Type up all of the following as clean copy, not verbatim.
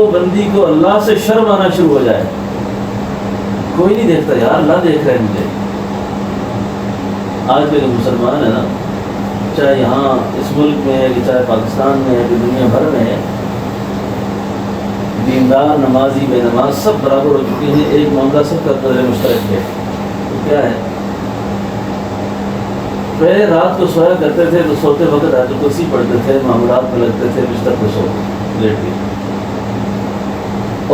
بندی کو اللہ سے شرم آنا شروع ہو جائے، کوئی نہیں دیکھتا یار اللہ دیکھ رہا ہے مجھے۔ آج کے جو مسلمان ہیں نا، چاہے یہاں اس ملک میں ہے کہ چاہے پاکستان میں ہے کہ دنیا بھر میں ہے، دیندار نمازی بے نماز سب برابر ہو چکے ہیں۔ ایک معاملہ سب کا قدر مشترک ہے، تو کیا ہے؟ پہلے رات کو سویا کرتے تھے تو سوتے وقت آیت الکرسی پڑھتے تھے، معاملات میں لگتے تھے، بستر پہ سو لیٹ کے،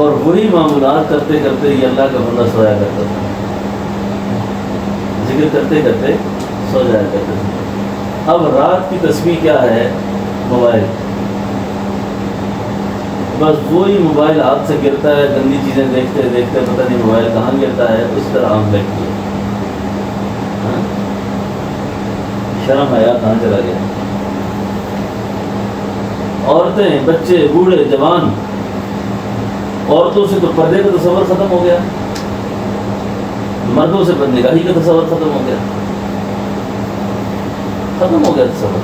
اور وہی معاملات کرتے کرتے یہ اللہ کا بندہ سویا کرتا تھا، ذکر کرتے کرتے سو جایا کرتے تھے۔ اب رات کی تسبیح کیا ہے؟ موبائل، بس وہی موبائل ہاتھ سے گرتا ہے، گندی چیزیں دیکھتے دیکھتے پتہ نہیں موبائل کہاں گرتا ہے، اس طرح آنکھ لگتی ہے۔ شرم حیا کہاں چلا گیا؟ عورتیں، بچے، بوڑھے، جوان، عورتوں سے تو پردے کا تصور ختم ہو گیا، مردوں سے بدنگاہی کا تصور ختم ہو گیا، ختم ہو گیا تصور،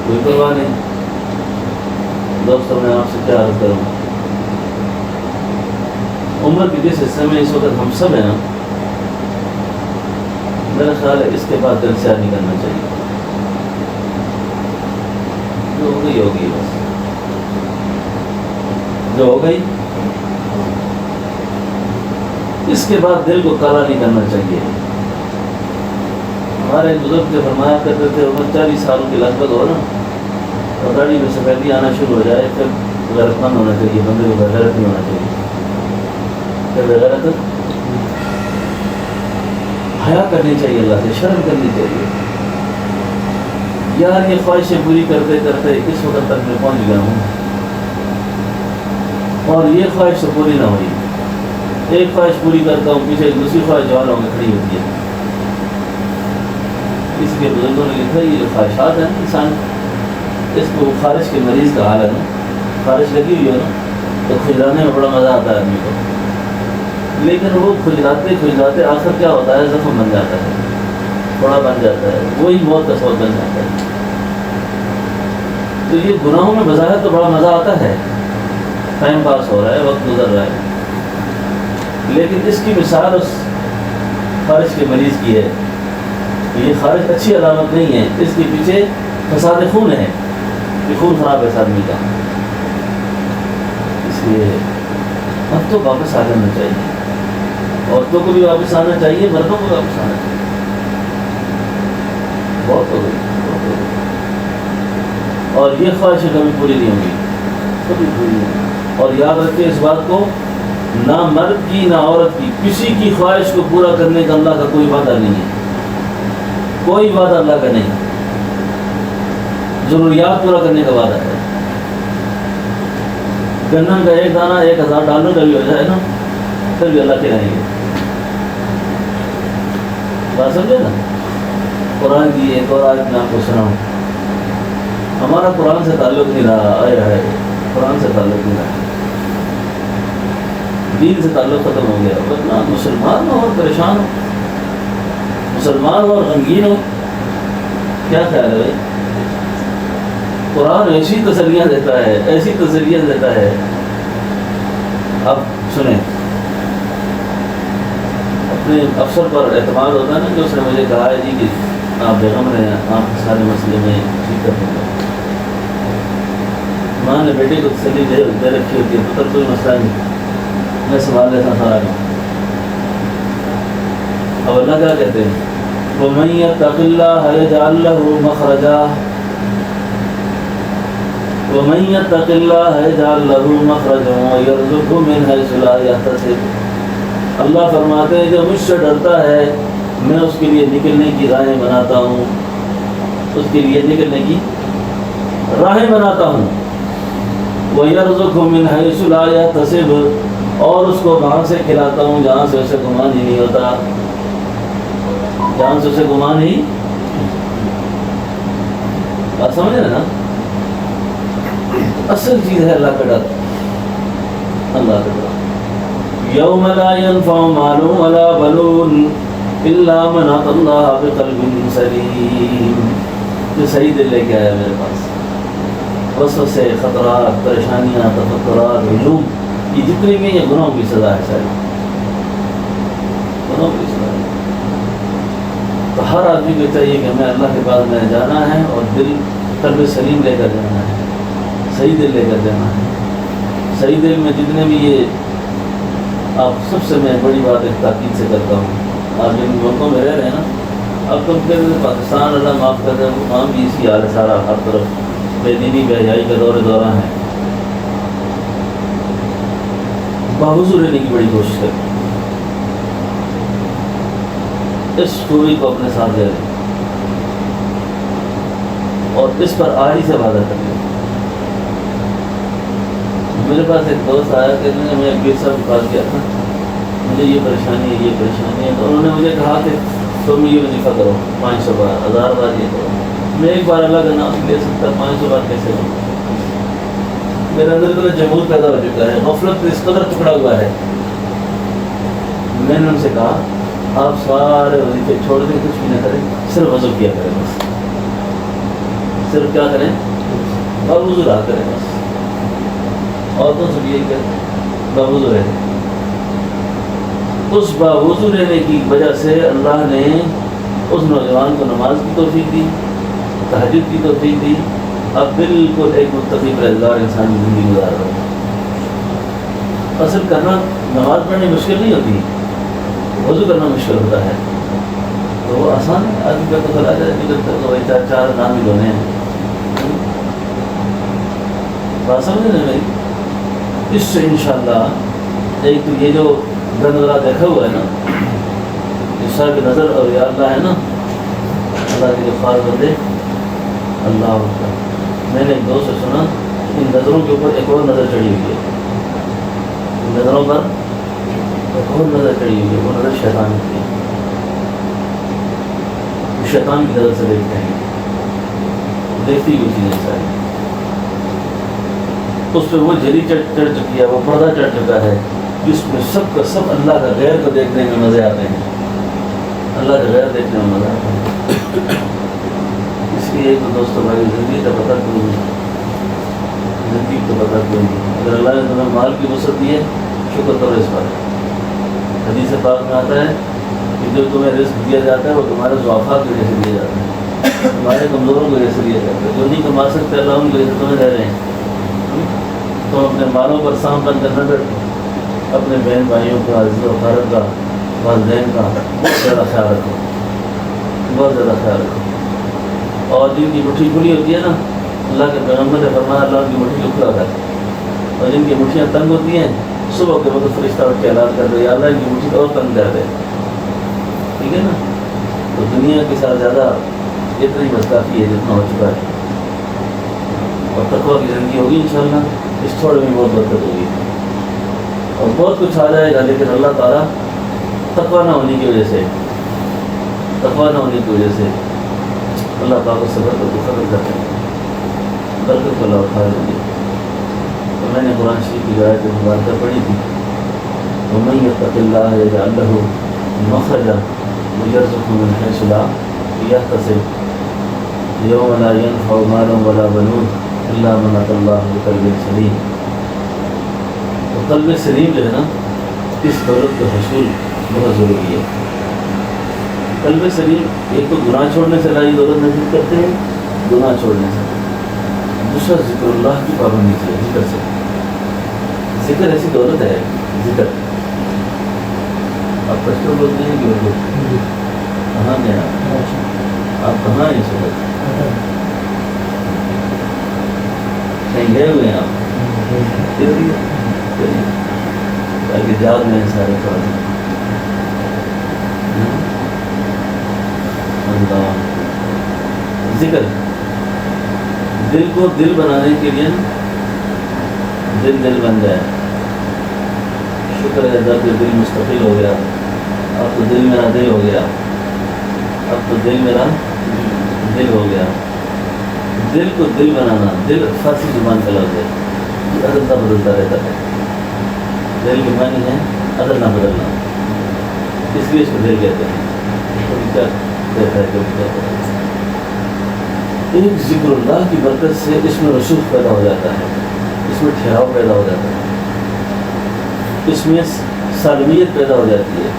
کوئی پرواہ نہیں۔ دوستوں میں آپ سے کیا عرض کروں، عمر کے جس حصے میں اس وقت ہم سب ہیں نا، میرا خیال ہے اس کے بعد دل سے نہیں کرنا چاہیے، جو ہو گئی ہوگی، بس جو ہو گئی، اس کے بعد دل کو کالا نہیں کرنا چاہیے۔ ہمارے بزرگ جو فرمایا کرتے تھے، عمر 40 سال کے لگ بھگ ہو نا، اور داڑھی میں سفیدی آنا شروع ہو جائے، پھر غیرت مند ہونا چاہیے، بندے کو بغیرت نہیں ہونا چاہیے، پھر بغیرت حیا کرنی چاہیے، اللہ سے شرم کرنی چاہیے۔ یار یہ خواہشیں پوری کرتے کرتے اس وقت تک میں پہنچ گیا ہوں، اور یہ خواہش تو پوری نہ ہوئی، ایک خواہش پوری کرتا ہوں، پیچھے ایک دوسری خواہش جوانوں میں کھڑی ہوتی ہے۔ اس کے بزرگوں نے لکھا یہ جو خواہشات ہیں انسان، اس کو خارش کے مریض کا حال ہے نا، خارش لگی ہوئی ہے نا تو کھجلانے میں بڑا مزہ آتا ہے آدمی کو، لیکن وہ کھجلاتے کھجلاتے آخر کیا ہوتا ہے؟ زخم بن جاتا ہے، بڑا بن جاتا ہے، وہی موت کا سبب بن جاتا ہے۔ تو یہ گناہوں میں بظاہر تو بڑا مزہ آتا ہے، ٹائم پاس ہو رہا ہے، وقت گزر رہا ہے، لیکن اس کی مثال اس خارش کے مریض کی ہے۔ یہ خارش اچھی علامت نہیں ہے، اس کے پیچھے فساد خون ہے، یہ خون خراب ہے آدمی کا۔ اس لیے اب تو واپس آ جانا چاہیے، عورتوں کو بھی واپس آنا چاہیے، مردوں کو واپس آنا چاہیے، بہت ہو گئی۔ اور یہ خواہشیں کبھی پوری نہیں ہوں گی، کبھی پوری نہیں۔ اور یاد رکھیں اس بات کو، نہ مرد کی نہ عورت کی کسی کی خواہش کو پورا کرنے کا اللہ کا کوئی وعدہ نہیں ہے، کوئی وعدہ اللہ کا نہیں، ضروریات پورا کرنے کا وعدہ ہے۔ گندم کا ایک دانہ $1000 کا بھی ہو جائے نا، پھر بھی اللہ کے رہیں گے، بات سمجھے نا۔ قرآن کی ایک اور آیت میں آپ کو سناؤں، ہمارا قرآن سے تعلق نہیں رہا، آئے ہے قرآن سے تعلق نہیں رہا، دین سے تعلق ختم ہو گیا، ورنہ مسلمان ہو اور پریشان ہو، مسلمان ہو اور غمگین ہو، کیا خیال ہے بھائی؟ قرآن ایسی تسلیاں دیتا ہے، ایسی تسلیاں دیتا ہے۔ اب سنیں، اپنے افسر پر اعتماد ہوتا ہے نا، کہ اس نے مجھے کہا ہے جی کہ آپ بیغم رہے ہیں، آپ سارے مسئلے میں ٹھیک کر دیں گے، ماں نے بیٹے کو تسلی دے رکھی ہوتی ہے، پتر کوئی مسئلہ نہیں، میں سوال لیتا سارا نہیں۔ اب اللہ کیا کہتے ہیں؟ وَمَن يَتَّقِ اللَّهَ يَجْعَل لَّهُ مَخْرَجًا، وَمَن يَتَّقِ اللَّهَ يَجْعَل لَّهُ مَخْرَجًا وَيَرْزُقْهُ مِنْ حَيْثُ لَا يَحْتَسِبُ۔ اللہ فرماتے ہیں جو مجھ سے ڈرتا ہے میں اس کے لیے نکلنے کی راہیں بناتا ہوں، اس کے لیے نکلنے کی راہیں بناتا ہوں۔ وَيَرْزُقْهُ مِنْ حَيْثُ لَا يَحْتَسِبُ، اور اس کو وہاں سے کھلاتا ہوں جہاں سے اسے گمان ہی نہیں ہوتا، جہاں سے اسے گمان ہی، بات سمجھے نا؟ اصل چیز ہے اللہ کا ڈر، اللہ کا ڈر۔ یوم لا ينفع مال ولا بنون الا من اتى الله بقلب سلیم، جو صحیح دل لے کے آیا میرے پاس، وسوسے، خطرات، پریشانیاں، تفکرات، ہجوم، یہ جتنے بھی یہ گناہوں کی سزا ہے ساری، گناہوں کی سزا ہے۔ تو ہر آدمی کو چاہیے کہ ہمیں اللہ کے پاس میں جانا ہے اور دل قلب سلیم لے کر جانا ہے، صحیح دل لے کر جانا ہے۔ صحیح دل میں جتنے بھی یہ آپ سب سے میں بڑی بات ایک تاکید سے کرتا ہوں، آپ جن ملکوں میں رہ رہے ہیں نا، اب تم کہتے ہیں پاکستان اللہ معاف کر دیں، وہاں بھی اسی حال ہے، سارا ہر طرف بے دینی بے حیائی کا دورہ ہے۔ باوضو رہنے کی بڑی کوشش کریں، اس خوبی کو اپنے ساتھ لے لیں اور اس پر آڑی سے وعدہ کر لیں۔ میرے پاس ایک دوست آیا کہ میں ایک پیر صاحب کے پاس گیا تھا، مجھے یہ پریشانی ہے، یہ پریشانی ہے، تو انہوں نے مجھے کہا کہ تم یہ وظیفہ کرو 500 بار، 1000 بار یہ کرو۔ میں ایک بار اللہ کا نام لے سکتا، 500 بار کیسے کروں؟ میرے اندر اتنا جمود پیدا ہو چکا ہے، غفلت اس قدر ٹکڑا ہوا ہے۔ میں نے ان سے کہا آپ سارے وظیفے چھوڑ دیں، کچھ بھی نہ کریں، صرف وضو کیا کریں، بس صرف کیا کریں، اور وضو رہا کریں بس۔ عورتوں سے بھی یہ کہ باوضو رہے، اس باوضو رہنے کی وجہ سے اللہ نے اس نوجوان کو نماز کی توفیق دی، تہجد کی توفیق دی، اب بالکل ایک متقی پرہیزگار انسان کی زندگی گزار رہا ہے۔ اصل کرنا نماز پڑھنی مشکل نہیں ہوتی، وضو کرنا مشکل ہوتا ہے، تو وہ آسان ہے، آدمی کا تو چلا جائے، نکل کر تو وہی 4 نام ہی دھونے ہیں۔ بات سمجھے نا میری؟ اس سے انشاءاللہ ایک تو یہ جو گندگرا دیکھا ہوا ہے نا، یہ صاحب نظر اور یا اللہ ہے نا، اللہ کے جو خاص بندے، اللہ اکبر۔ میں نے ایک دوست سے سنا ان نظروں کے اوپر ایک اور نظر چڑھی ہوئی ہے، ان نظروں پر ایک اور نظر چڑھی ہوئی ہے، وہ نظر شیطان کی ہے، شیطان کی نظر سے دیکھتے ہیں، دیکھتی ہوئی چیزیں ساری، اس پہ وہ جھلی چڑھ چکی ہے، وہ پردہ چڑھ چکا ہے، جس میں سب کا سب اللہ کا غیر کو دیکھنے میں مزے آتے ہیں، اللہ کا غیر دیکھنے میں مزہ آتا ہے۔ اس لیے ایک تو دوستوں بھائی زندگی کا پتہ کیوں نہیں، زندگی کا پتہ کیوں نہیں؟ اگر اللہ نے تمہیں مال کی وسعت دی ہے، شکر کرو اس پر۔ حدیث پاک میں آتا ہے کہ جو تمہیں رزق دیا جاتا ہے وہ تمہارے ضعفاء کی وجہ سے دیا جاتا ہے، تمہارے کمزوروں کی وجہ سے دیا جاتا ہے، جو نہیں کما سکتے اللہ ان کی وجہ سے تمہیں دے رہے ہیں۔ تو اپنے مالوں پر سام بن کر نہ بیٹھو، اپنے بہن بھائیوں کا، عزت و وقارت کا، والدین کا بہت زیادہ خیال رکھو، بہت زیادہ خیال رکھو۔ اور جن کی مٹھی کھلی ہوتی ہے نا، اللہ کے پیغمبر نے فرمایا اللہ ان کی مٹھی کو کھلا کر، اور جن کی مٹھیاں تنگ ہوتی ہیں صبح کے وقت فرشتہ اٹھ کے اعلان کر دے یا اللہ ان کی مٹھی کو اور تنگ کر دے، ٹھیک ہے نا؟ تو دنیا کے ساتھ زیادہ اتنا ہی بس کافی ہے جتنا ہو چکا ہے، اور تقویٰ کی زندگی ہوگی انشاءاللہ، اس تھوڑے میں بہت برکت ہوگی اور بہت کچھ آ جائے گا، لیکن اللہ تعالیٰ تقویٰ نہ ہونے کی وجہ سے، تقویٰ نہ ہونے کی وجہ سے اللہ پاک اس صبر کو ختم کرتے ہیں، برکت کو اللہ اٹھا دیں گے۔ تو میں نے قرآن شریف کی آیت مبارکہ پڑھی تھی، وَمَن يَتَّقِ اللَّهَ يَجْعَلْ لَهُ مَخْرَجًا وَيَرْزُقْهُ مِنْ حَيْثُ لَا يَحْتَسِبُ يَوْمَ لَا يَنْفَعُ مَالٌ وَلَا بَنُونَ إِلَّا مَنْ أَتَى اللَّهَ بِقَلْبٍ سَلِيمٍ۔ تو قلب سلیم جو ہے نا، اس دولت کا حصول بہت ضروری ہے۔ قلب سلیم ایک تو گناہ چھوڑنے سے اللہ دولت نصیب کرتے ہیں، گناہ چھوڑنے سے، دوسرا ذکر اللہ کی پابندی سے، ذکر سے، ذکر ایسی دولت ہے، ذکر۔ آپ کشتر بولتے ہیں کہ اردو کہاں گئے آپ کہاں ہیں اس وقت؟ کہیں گئے ہوئے ہیں آپ؟ تاکہ یاد میں سارے تھوڑا ذکر، دل کو دل بنانے کے لیے دل بن جائے۔ شکر ہے جب دل مستقل ہو گیا، اب تو دل میرا دل ہو گیا، اب تو دل میرا دل ہو گیا۔ دل کو دل بنانا، دل فارسی زبان کا لفظ ہے، عدل نہ بدلتا رہتا ہے۔ دل کے معنی ہے عدل نہ بدلنا، اس لیے اس کو دل کہتے ہیں۔ کیا کہتا ہے ایک ذکر اللہ کی برکت سے اس میں رسوخ پیدا ہو جاتا ہے، اس میں ٹھہراؤ پیدا ہو جاتا ہے، اس میں سالمیت پیدا ہو جاتی ہے۔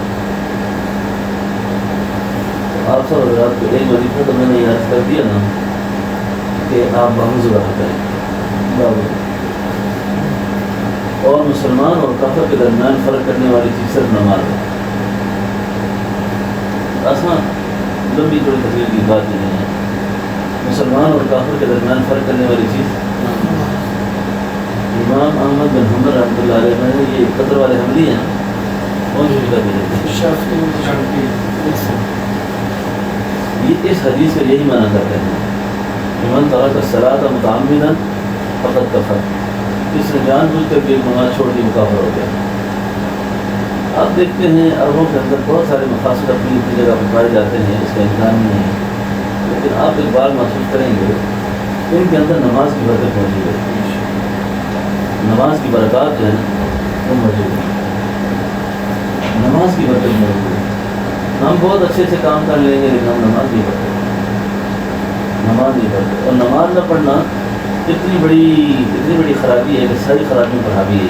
آپ سب حضرات کو ایک وظیفہ تو میں نے یاد کر دیا نا کہ آپ بحضر رہا کریں، اور مسلمان اور کافر کے درمیان فرق کرنے والی چیز صرف نماز ہے۔ آسان لمبی تھوڑی تقریر کی بات نہیں ہے، مسلمان اور کافر کے درمیان فرق کرنے والی چیز۔ امام احمد بن حنبل رحمۃ اللہ علیہ میں یہ قطر والے حملی ہیں، کون سی جگہ بھی یہ اس حدیث کا یہی معنی کرتے ہیں، من ترک الصلاۃ متعمدا فقد کفر، جس نے جان بوجھ کر کے نماز چھوڑ دی وہ کافر ہو گیا۔ آپ دیکھتے ہیں عربوں کے اندر بہت سارے مقاصد اپنی اپنی جگہ پر پائے جاتے ہیں، اس کا امکان نہیں ہے، لیکن آپ ایک بار محسوس کریں گے ان کے اندر نماز کی برکت موجود ہے، نماز کی برکات جو ہے نا وہ موجود ہے، نماز کی برکت موجود ہے۔ ہم بہت اچھے سے کام کر لیں گے لیکن ہم نماز نہیں پڑھتے، نماز نہیں پڑھتے، اور نماز نہ پڑھنا اتنی بڑی خرابی ہے کہ ساری خرابیوں پر حاوی ہے،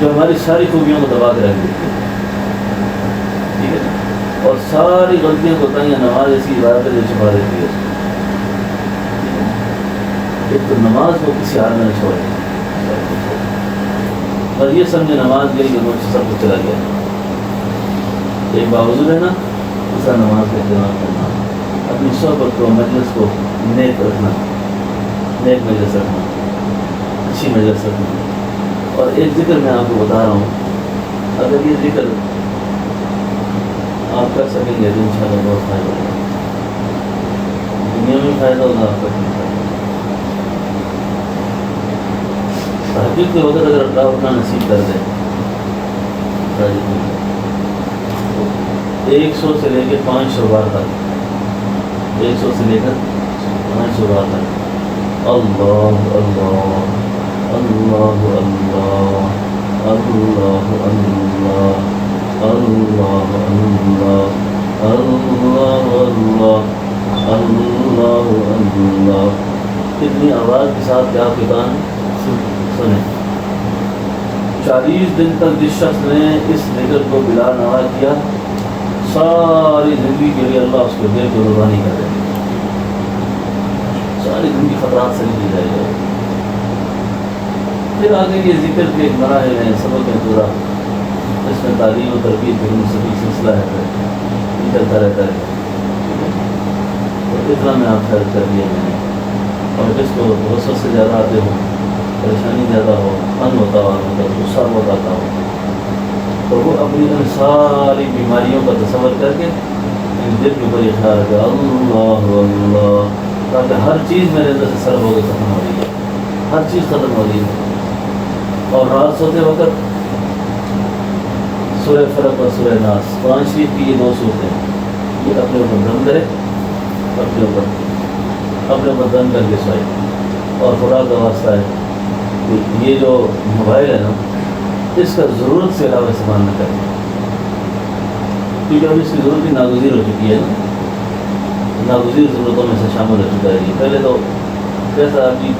جو ہماری ساری خوبیوں کو دبا کے رکھ دیتی ہے، ٹھیک ہے، اور ساری غلطیاں کوتاہیاں نماز ایسی عبادت ہے جو چھپا دیتی ہے۔ ایک تو نماز کو کسی حال میں نہ چھوڑے، اور یہ سمجھے نماز گئی کہ مجھ سے سب کچھ چلا گیا۔ ایک باوجود ہے نا دوسرا نماز کا اہتمام کرنا، اپنی صحبت کو مجلس کو نیک رکھنا، نیک مجلس رکھنا، اچھی مجلس رکھنا۔ اور ایک ذکر میں آپ کو بتا رہا ہوں، اگر یہ ذکر آپ کر سکیں گے تو انشاءاللہ بہت فائدہ ہوگا، دنیا میں فائدہ ہوگا، آپ کا تہجد کے وقت اگر اللہ اپنا نصیب کر دے 100 سے لے کے 500 بار تک، 100 سے لے کر 500 بار تک اللہ اللہ اللہ اللہ اللہ اللہ اللہ اللہ اللہ اللہ اللہ، اتنی آواز کے ساتھ کیا آپ کے کان سنیں۔ 40 دن تک جس شخص نے اس ذکر کو بلا نوا کیا، ساری زندگی کے لیے اللہ اس کو دل کو قربانی کر دے، ساری زندگی خطرات سے نکل جائے گا۔ پھر آگے یہ ذکر کے مراحل ہیں، سبق ہے پورا، اس میں تعلیم و تربیت کا مستقل سلسلہ ہے، یہ چلتا رہتا ہے۔ اور اتنا میں آپ خیال کر لیا میں نے، اور جس کو غصے سے زیادہ آتے ہو، پریشانی زیادہ ہو، ان ہوتا ہو، غصہ بہت آتا ہو، تو وہ اپنی ان ساری بیماریوں کا تصور کر کے ان دل کے اوپر یہ خیال رکھے اللہ اللہ، تاکہ ہر چیز میرے اندر سے سر ہو کے ختم ہو رہی ہے، ہر چیز ختم ہو رہی ہے۔ اور رات سوتے وقت سورہ فلق اور سورہ ناس، قرآن شریف کی یہ 2 صورتیں، یہ اپنے اوپر دم کرے، اپنے اوپر دم کر کے سوئے۔ اور خدا کا واسطہ ہے کہ یہ جو موبائل ہے نا، اس کا ضرورت سے علاوہ استعمال نہ کریں، کیونکہ اب اس کی ضرورت ہی ناگزیر ہو چکی ہے نا، ناگزیر ضرورتوں میں سے شامل ہو چکا ہے یہ۔ پہلے تو کیسا آپ کی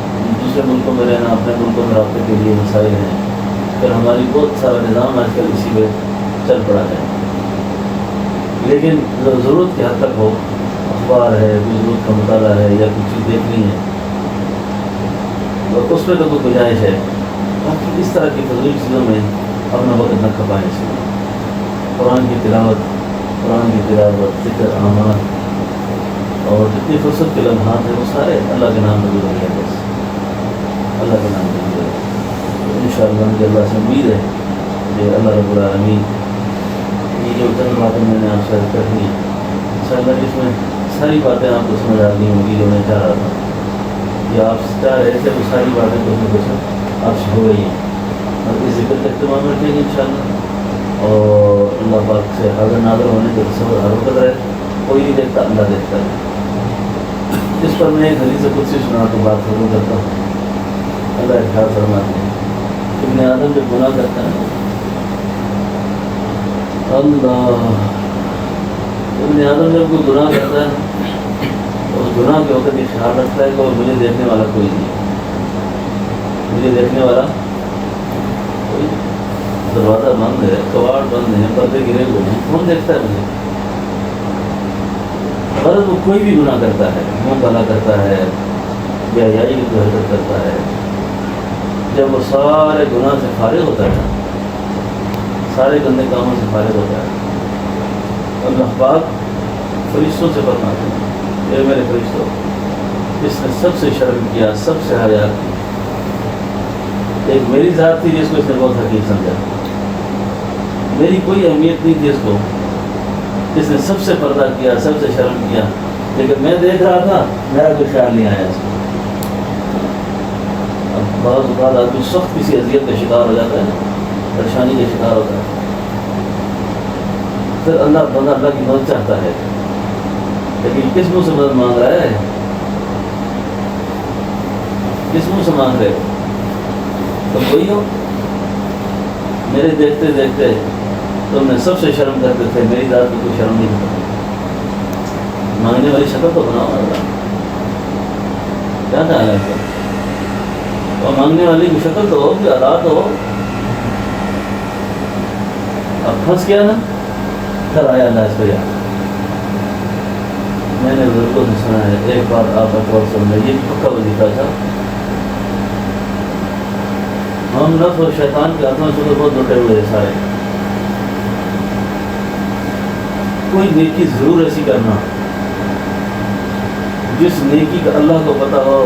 دوسرے ملکوں میں رہنا، اپنے ملکوں میں رابطے کے لیے مسائل ہیں، پھر ہماری بہت سارا نظام آج کل اسی پہ چل پڑا ہے، لیکن ضرورت کی حد تک ہو، اخبار ہے، کوئی ضرورت کا مطالعہ ہے، یا کچھ چیز دیکھنی ہے، اور اس پہ تو کوئی گنجائش ہے، باقی اس طرح کی فضول چیزوں میں اپنا وقت نہ کھپائیں۔ اس میں قرآن کی تلاوت، ذکر، اعمال، اور جتنی فرصت کے لمحات ہیں وہ سارے اللہ کے نام میں گزر گئے، بس اللہ کے نام میں گزر گئے۔ انشاءاللہ مجھے اللہ سے امید ہے کہ اللہ رب العالمین یہ جو چند باتیں میں نے آپ سے کر لی، انشاءاللہ اس میں ساری باتیں آپ کو سمجھ آ گئی ہوں گی جو میں چاہ رہا تھا، یا آپ چاہ رہے تھے وہ ساری باتیں کچھ نہ کچھ آپ سے ہو گئی ہیں، اور اس ذکر کا اہتمام رکھیں گے انشاءاللہ، اور اللہ پاک سے حاضر ناظر ہونے کے تصور ہر وقت رہے، کوئی نہیں دیکھتا، اللہ دیکھتا ہے۔ اس پر میں ایک حدیث قدسی سنا تو بات ختم کرتا ہوں۔ اللہ ارشاد فرماتے ہیں، ابن آدم جب گناہ کرتا ہے، ابن آدم جب کوئی گناہ کرتا ہے تو اس گناہ کے وقت یہ خیال رکھتا ہے کہ مجھے دیکھنے والا کوئی نہیں، مجھے دیکھنے والا کوئی نہیں، دروازہ بند ہے، کواڑ بند ہے، پردے گرے ہوئے ہیں، کون دیکھتا ہے مجھے؟ غرض وہ کوئی بھی گناہ کرتا ہے، منہ کالا کرتا ہے، بے حیائی کی حرکت کرتا ہے، جب وہ سارے گناہ سے فارغ ہوتا ہے، سارے گندے کاموں سے فارغ ہوتا ہے، اللہ پاک فرشتوں سے فرماتے ہیں اے میرے فرشتوں، اس نے سب سے شرم کیا، سب سے حیا کی، ایک میری ذات تھی جس کو اس نے بہت حقیق سمجھا، میری کوئی اہمیت نہیں تھی اس کو، اس نے سب سے پردہ کیا، سب سے شرم کیا، لیکن میں دیکھ رہا تھا، میرا کوئی خیال نہیں آیا اس کو۔ اب بعض اوقات آدمی سخت کسی اذیت کا شکار ہو جاتا ہے نا، پریشانی کا شکار ہوتا ہے، پھر اللہ بندہ اللہ کی مدد چاہتا ہے، لیکن کس منہ سے مدد مانگ رہا ہے؟ کس منہ سے مانگ رہے ہو؟ تم وہی ہو، میرے دیکھتے دیکھتے تم نے سب سے شرم کرتے تھے، میری ذات میں کوئی شرم نہیں کرتا، مانگنے والی شکل تو بناؤ اللہ، کیا خیال ہے آپ کا؟ اور مانگنے والی کی شکل تو ہو، کہ ادا تو ہو۔ اب پھنس گیا نا، پھر آیا اللہ اس کو یاد۔ میں نے بزرگوں سے سنا ہے، ایک بار آپ اکبر سن لیں، یہ پکا وظیفہ تھا، ہم نفس اور شیطان کے ہاتھوں سے تو بہت لٹے ہوئے سارے، کوئی نیکی ضرور ایسی کرنا جس نیکی کا اللہ کو پتہ ہو،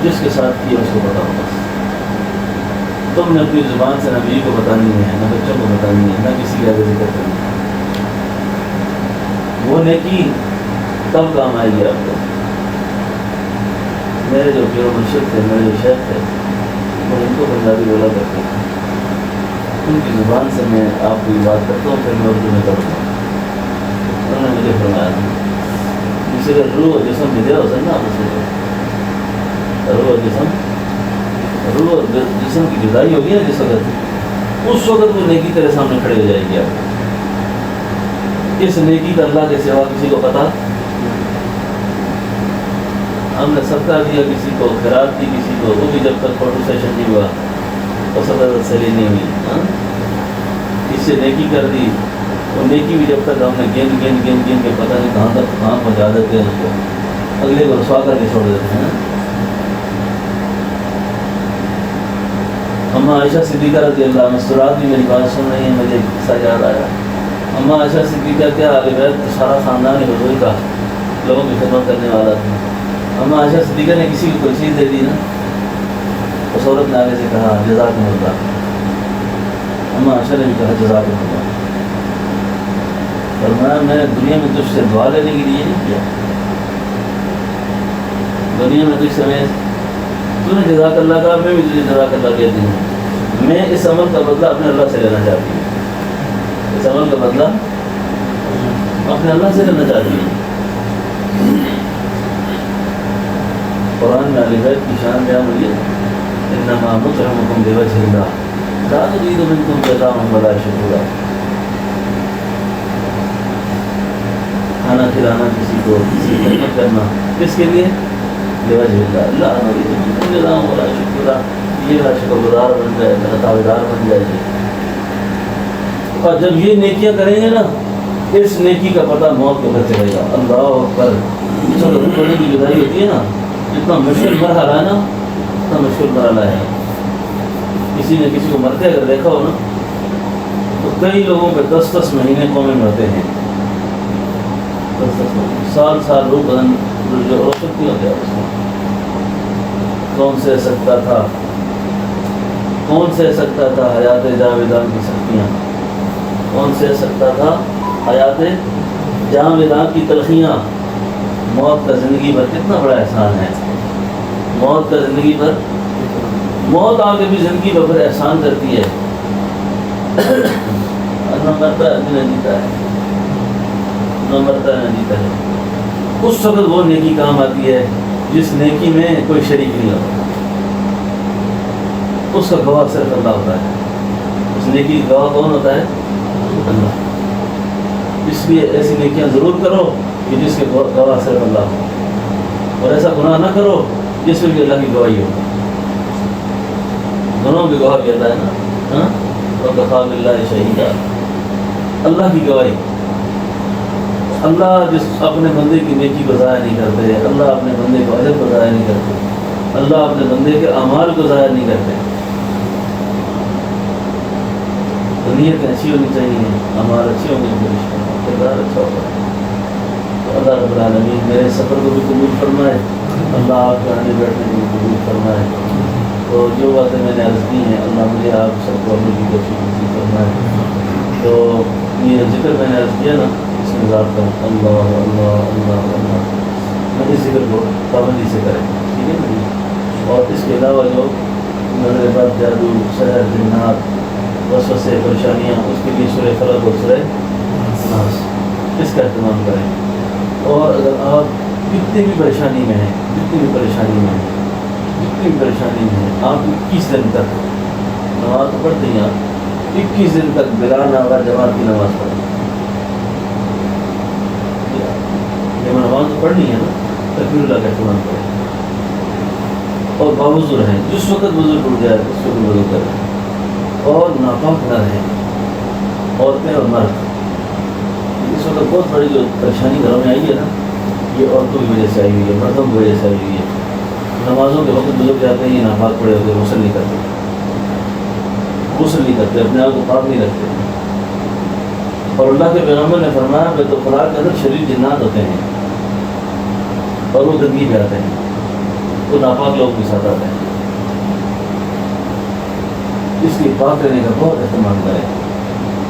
جس کے ساتھ کیا اس کو پتہ ہو، بس تم نے اپنی زبان سے نہ بیوی کو بتانی ہے، نہ بچوں کو بتانی ہے، نہ کسی کا ذکر کرنا ہے، وہ نیکی تب کام آئے گی آپ کو۔ میرے جو پیر و مرشد تھے، میرے جو شیخ تھے، وہ ان کو پنجابی بولا کرتے تھے، ان کی زبان سے میں آپ کو یہ بات کرتا ہوں، پھر میں اردو میں کروں گا۔ انہوں نے مجھے فرمایا کسی کا روح و جسم ملے ہو سکتا آپس میں، روح و جسم، روح اور جسم کی جدائی ہوگی نا جس وقت، اس وقت وہ نیکی تیرے سامنے کھڑی ہو جائے گی۔ آپ اس نیکی کا اللہ کے سوا کسی کو پتا؟ ہم نے صدقہ دیا کسی کو، خیرات دی کسی کو، وہ بھی جب تک فوٹو سیشن نہیں ہوا اور صدقہ تسلی نہیں ہوئی، اس سے نیکی کر دی، اور نیکی بھی جب تک ہم نے گن گن گن گن کے پتہ نہیں کہاں تک کہاں پہنچا دیتے ہیں، اس کو اگلے کو رسوا کر کے چھوڑ دیتے ہیں۔ اماں عائشہ صدیقہ رضی اللہ عنہ، مستورات بھی میری بات سن رہی ہیں، مجھے قصہ یاد آیا۔ اماں عائشہ صدیقہ کیا اہل بیت سارا خاندان حضور کا لوگوں کی خدمت کرنے والا تھا۔ اماں عائشہ صدیقہ نے کسی کو کوئی چیز دے دی نا، اس عورت نے آگے سے کہا جزاکم اللہ، اماں عائشہ نے بھی کہا جزاکم اللہ، فرمایا میں نے دنیا میں تجھ سے دعا لینے کے لیے نہیں کیا، دنیا میں تجھ سے تو نے جزاک اللہ کہا، میں بھی تجھے جزاک اللہ کہتی ہوں، میں اس عمل کا بدلہ اپنے اللہ سے لینا چاہتی ہوں، اس عمل کا بدلہ اپنے اللہ سے لینا چاہتی ہوں۔ قرآن میں اہل بیت کی شان بیان ہوئی ہے، انما نطعمکم بوجہ اللہ لا نرید منکم جزاء ولا شکورا۔ کھانا کھلانا کسی کو، کسی کی خدمت کرنا، کس کے لیے؟ بوجہ اللہ، لا نرید منکم جزاء ولا شکورا، یہ شکر گزار بن جائے، تابعدار بن جائے گی۔ اور جب یہ نیکیاں کریں گے نا، اس نیکی کا پتہ موت کو پتہ چلے گا۔ اللہ اکبر، سب رونے کی جدائی ہوتی ہے نا، اتنا مشکل مرحلہ ہے نا، اتنا مشکل مرحلہ ہے۔ کسی نے کسی کو مرتے اگر دیکھا ہو نا، تو کئی لوگوں پہ 10-10 مہینے قومیں مرتے ہیں، 10-10 مہینے، سال سال روح بدن جو روشت نہیں ہوتے اس میں۔ کون سہ سکتا تھا، کون سہ سکتا تھا حیات جاویدان کی سختیاں، کون سہ سکتا تھا حیات جاویدان کی تلخیاں۔ موت کا زندگی پر کتنا بڑا احسان ہے، موت کا زندگی پر، موت آ کے بھی زندگی پر پھر احسان کرتی ہے، نہ مرتا ہے نہ جیتا ہے، نہ مرتا ہے نہ جیتا ہے۔ اس وقت وہ نیکی کام آتی ہے جس نیکی میں کوئی شریک نہیں ہوتا، اس کا گواہ صرف اللہ ہوتا ہے، اس نیکی کا گواہ کون ہوتا ہے؟ اللہ۔ اس لیے ایسی نیکیاں ضرور کرو کہ جس کے گواہ صرف اللہ ہو۔ اور ایسا گناہ نہ کرو جس میں کہ اللہ کی گواہی ہو. گناہوں کی گواہ کہتا ہے نا وَكَفَىٰ بِاللَّهِ شَهِيدًا، اللہ کی گواہی. اللہ جس اپنے بندے کی نیکی کو ضائع نہیں کرتے، اللہ اپنے بندے کو اجر کو ضائع نہیں کرتے، اللہ اپنے بندے کے اعمال کو ضائع نہیں کرتے. تو نیت اچھی ہونی چاہیے، اعمال اچھے ہوں گے، کردار اچھا ہوگا. تو اللہ رب العالمین میرے سفر کو بھی قبول فرمائے، اللہ آپ کے آنے بیٹھنے کو بھی قبول فرمائے. تو جو باتیں میں نے عرض کی ہیں اللہ مجھے آپ سب کو عمل کی توفیق نصیب فرمائے. تو یہ ذکر میں نے عرض کیا نا، اس میں ذات اللہ اللہ اللہ اللہ، میں اس ذکر کو پابندی سے کریں، ٹھیک ہے نا. اور اس کے علاوہ جو نظر بد، جادو، سحر، جنات، وسوسے، پریشانیاں، اس کے لیے سورہ فلق اور سورہ ناس اس کا اہتمام کریں. اور اگر آپ کتنی بھی پریشانی میں ہیں، جتنی بھی پریشانی میں ہیں، جتنی بھی پریشانی میں ہیں، آپ 21 دن تک نماز پڑھتے ہیں، آپ 21 دن تک بلا ناغہ جماعت کی نماز پڑھیں. جب نماز پڑھنی ہے نا، تکبیر اللہ کا اہتمام کریں اور باوضو رہیں. جس وقت وضو ٹوٹ جائے اس وقت وضو کریں اور ناپاک نہ رہیں، عورتیں اور مرد. اس وقت بہت بڑی جو پریشانی گھروں میں آئی ہے نا، یہ عورتوں کی وجہ سے آئی ہوئی ہے، مردوں کی وجہ سے آئی ہوئی ہے. نمازوں کے وقت بزرگ جاتے ہیں، یہ ناپاک پڑے ہوتے، غسل نہیں کرتے، غسل نہیں کرتے، اپنے آپ کو پاک نہیں رکھتے. اور اللہ کے پیغمبر نے فرمایا بیت الخلاء کے اندر شریر جنات ہوتے ہیں اور وہ گندگی پہ آتے ہیں، وہ ناپاک لوگ کے ساتھ آتے ہیں. اس لیے پاک رہنے کا بہت اہتمام کریں،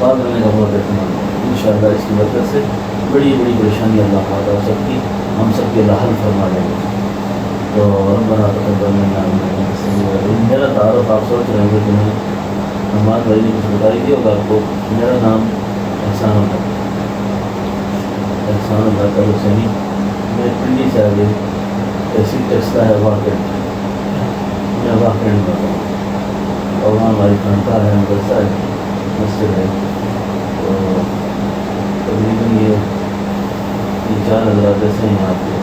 پاک رہنے کا بہت اہتمام کریں. انشاءاللہ اس کی برکت سے بڑی بڑی پریشانی اللہ تعالیٰ سب کی ہم سب کے حل فرما دیں گے. تو ربنا تقبل منا انک انت السمیع العلیم. میرا تعارف آپ سوچ رہے ہوں کہ میں نماز بھائی نے کچھ بتائی تھی ہوگا آپ کو. میرا نام احسان اللہ، احسان اللہ کا حسینی. میں پنڈی سے آگے تحصیل ٹیکسلا ہے واقع، میں واقع کرتا ہوں. اور وہاں ہماری خانقاہ ہے، مدرسہ ہے، مسجد ہے. تو تقریباً یہ 4 حضرات ایسے ہیں یہاں پہ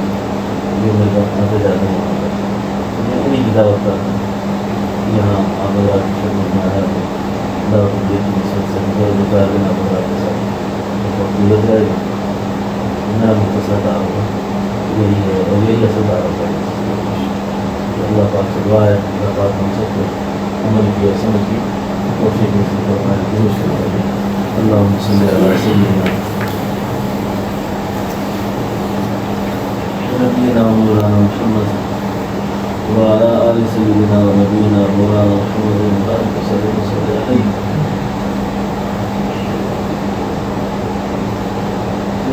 جو میرے پاس آتے جاتے ہیں. وہاں پر میں انہیں کی دعوت کرتا ہوں. یہاں آپ حضرات کی خدمت میں آیا ہوں، دعوت دیتی نسبت سے مجھے 2-4 دن آپ حضرات کے ساتھ وقت گزر جائے گا. میرا مختصر تعارف یہی ہے اور یہی اصل تعارف ہے. اللہ پاک سے دعا ہے اللہ پاک ہم سب کو عمل کی اور سمجھ کی توفیق نصیب فرمائے. درود شریف اللہم صلی علی سیدنا نبینا مولانا محمد وعلی آل سیدنا و نبینا مولانا محمد مبارک صلی اللہ علیہ.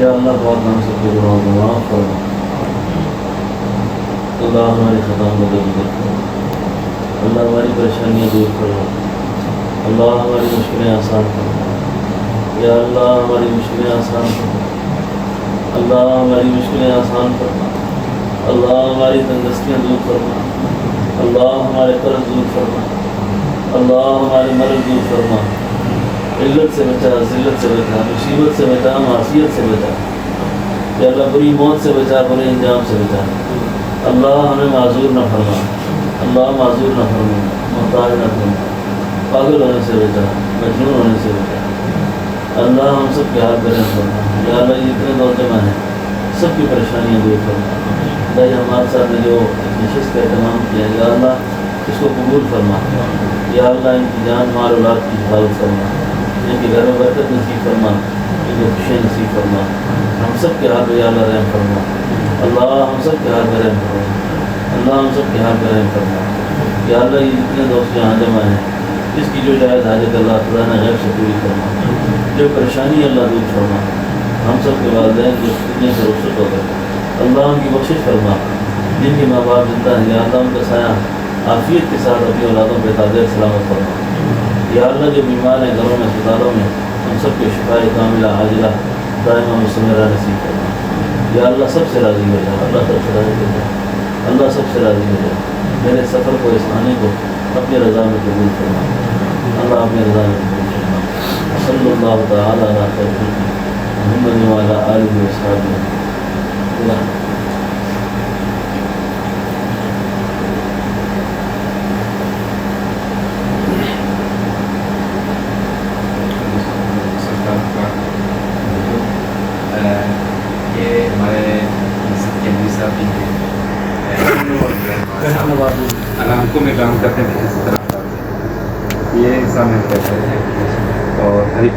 یا اللہ پاک ہم سب کے گناہوں کو معاف فرما. اللہ ہماری خطاؤں کو درگزر کرو. اللہ ہماری پریشانیاں دور کرو. اللہ ہماری مشکلیں آسان کرو. یا اللہ ہماری مشکلیں آسان کرو. اللہ ہماری مشکلیں آسان فرما. اللہ ہماری تندرستیاں دور فرما. اللہ ہمارے قرض دور فرما. اللہ ہمارے مرض دور فرما. علت سے بچا، ذلت سے بچا، مصیبت سے بچا، معصیت سے بچا. یا اللہ بری موت سے بچا، برے انجام سے بچا. اللہ ہمیں معذور نہ فرما. اللہ معذور نہ فرما، محتاج نہ فرما. پاگل ہونے سے بچا، مجنون ہونے سے بچا. اللہ ہم سب کے ہاتھ برہم فرما. یا اللہ جتنے نوجوان ہیں سب کی پریشانیاں دور فرما. اللہ ہمارے ساتھ نے جو نشست کا اہتمام کیا، یا اللہ اس کو قبول فرما. یا اللہ ان کی جان مال اولاد کی حفاظت فرما. ان کے گھر میں برکت نصیب فرما، ان کو خوشی نصیب فرما. ہم سب کے ہاتھ یا اللہ رحم فرما. اللہ ہم سب کے ہاتھ رحم فرما. اللہ ہم سب کے ہاتھ رحم فرما. یا اللہ یہ جتنے دوست یہاں جمع ہیں جس کی جو جائز حاجت اللہ تعالیٰ نے غیب سے پوری فرما. جو پریشانی اللہ دور فرما. ہم سب کے والدین جو دنیا سے رخصت ہو گئے اللہ ان کی بخشش فرما. جن کے ماں باپ زندہ ہیں یا اللہ ان کا سایہ عافیت کے ساتھ اپنی اولادوں پہ تاجر سلامت فرما. یا اللہ جو بیمار ہیں گھروں میں اسپتالوں میں ان سب کے شفائے کاملہ عاجلہ دائمہ مستمرہ نصیب فرما. یا اللہ سب سے راضی ہو جائے. اللہ سب سے راضی ہو جائے. اللہ سب سے راضی ہو جائے. میرے سفر کو اس آنے کو اپنی رضا میں قبول فرما. اللہ اپنی رضا میں قبول فرما. صلی اللہ تعالیٰ علیہ وسلم محمد وعلیٰ آلہ وصحبہ. علامتوں میں کام کرتے ہیں اس طرح یہ سامنے کہتے ہیں اور ہری